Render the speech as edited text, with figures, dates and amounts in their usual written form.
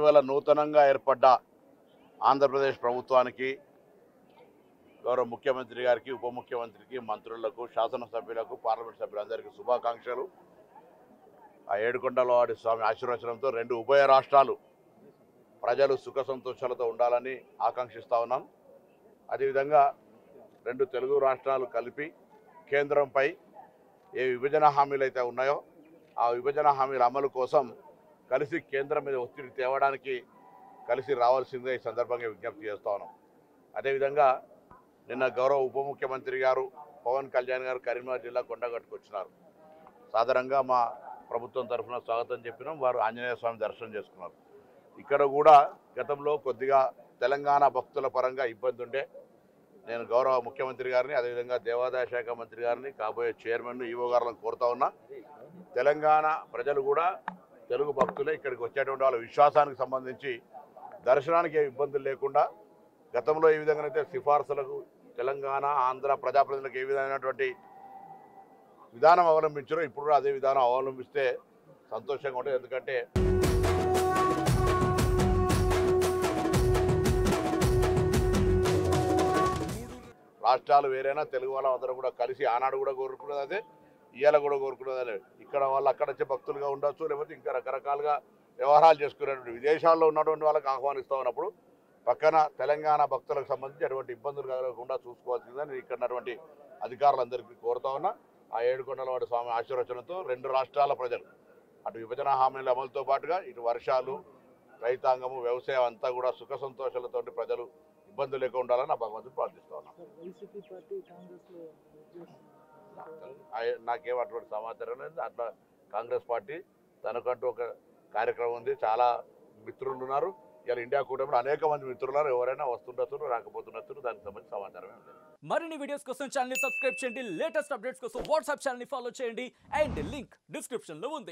ఇటీవల నూతనంగా ఏర్పడ్డ ఆంధ్రప్రదేశ్ ప్రభుత్వానికి గౌరవ ముఖ్యమంత్రి గారికి, ఉప ముఖ్యమంత్రికి, మంత్రులకు, శాసనసభ్యులకు, పార్లమెంట్ సభ్యులందరికీ శుభాకాంక్షలు. ఆ ఏడుకొండలవాడి స్వామి ఆశీర్వచనంతో రెండు ఉభయ రాష్ట్రాలు ప్రజలు సుఖ సంతోషాలతో ఉండాలని ఆకాంక్షిస్తా ఉన్నాం. అదేవిధంగా రెండు తెలుగు రాష్ట్రాలు కలిపి కేంద్రంపై ఏ విభజన హామీలు అయితే ఉన్నాయో ఆ విభజన హామీల అమలు కోసం కలిసి కేంద్రం మీద ఒత్తిడి తేవడానికి కలిసి రావాల్సిందిగా ఈ సందర్భంగా విజ్ఞప్తి చేస్తా ఉన్నాం. అదేవిధంగా నిన్న గౌరవ ఉప ముఖ్యమంత్రి గారు పవన్ కళ్యాణ్ గారు కరీంనగర్ జిల్లా కొండగట్టుకు వచ్చినారు. సాధారణంగా మా ప్రభుత్వం తరఫున స్వాగతం చెప్పినాం. వారు ఆంజనేయ స్వామి దర్శనం చేసుకున్నారు. ఇక్కడ కూడా గతంలో కొద్దిగా తెలంగాణ భక్తుల పరంగా ఇబ్బంది ఉండే నేను గౌరవ ముఖ్యమంత్రి గారిని, అదేవిధంగా దేవాదాయ శాఖ మంత్రి గారిని, కాబోయే చైర్మన్ ఈవో గారులను కోరుతా ఉన్నా. తెలంగాణ ప్రజలు కూడా తెలుగు భక్తులే. ఇక్కడికి వచ్చేటువంటి వాళ్ళ విశ్వాసానికి సంబంధించి దర్శనానికి ఏ ఇబ్బందులు లేకుండా గతంలో ఏ విధంగానైతే సిఫార్సులకు తెలంగాణ ఆంధ్ర ప్రజాప్రతినిధులకు ఏ విధమైనటువంటి విధానం అవలంబించారో ఇప్పుడు కూడా అదే విధానం అవలంబిస్తే సంతోషంగా ఉంటుంది. ఎందుకంటే రాష్ట్రాలు వేరైనా తెలుగు వాళ్ళ అందరూ కూడా కలిసి ఆనాడు కూడా కోరుకున్నది అదే, ఇవాళ కూడా కోరుకున్నది అదే. ఇక్కడ వాళ్ళు అక్కడ వచ్చే భక్తులుగా ఉండొచ్చు, లేకపోతే ఇంకా రకరకాలుగా వ్యవహారాలు చేసుకునేటువంటి విదేశాల్లో ఉన్నటువంటి వాళ్ళకి ఆహ్వానిస్తూ ఉన్నప్పుడు పక్కన తెలంగాణ భక్తులకు సంబంధించి అటువంటి ఇబ్బందులు కలగకుండా చూసుకోవాల్సిందని ఇక్కడ ఉన్నటువంటి అధికారులందరికీ కోరుతా ఉన్నా. ఆ ఏడుకొండలవాడి స్వామి ఆశీర్వచనంతో రెండు రాష్ట్రాల ప్రజలు అటు విభజన హామీల అమలుతో పాటుగా ఇటు వర్షాలు, రైతాంగము, వ్యవసాయం అంతా కూడా సుఖ సంతోషాలతో ప్రజలు ఇబ్బందులు లేకుండా ఉండాలని నా భగవంతుడు ప్రార్థిస్తా ఉన్నాను. నాకేం అటువంటి సమాచారం లేదు. అట్లా కాంగ్రెస్ పార్టీ తనకంటూ ఒక కార్యక్రమం ఉంది. చాలా మిత్రులు ఉన్నారు. ఇలా ఇండియా కూటమిలో అనేక మంది మిత్రులు ఉన్నారు. ఎవరైనా వస్తుండొచ్చు, రాకపోతుండొచ్చు. దానికి సంబంధించి సమాచారం ఏం లేదు. మరిన్ని వీడియోస్ కోసం ఛానల్ ని సబ్స్క్రైబ్ చేయండి. లేటెస్ట్ అప్డేట్స్ కోసం వాట్సాప్ ఛానల్ ని ఫాలో చేయండి. అండ్ లింక్ డిస్క్రిప్షన్ లో ఉంది.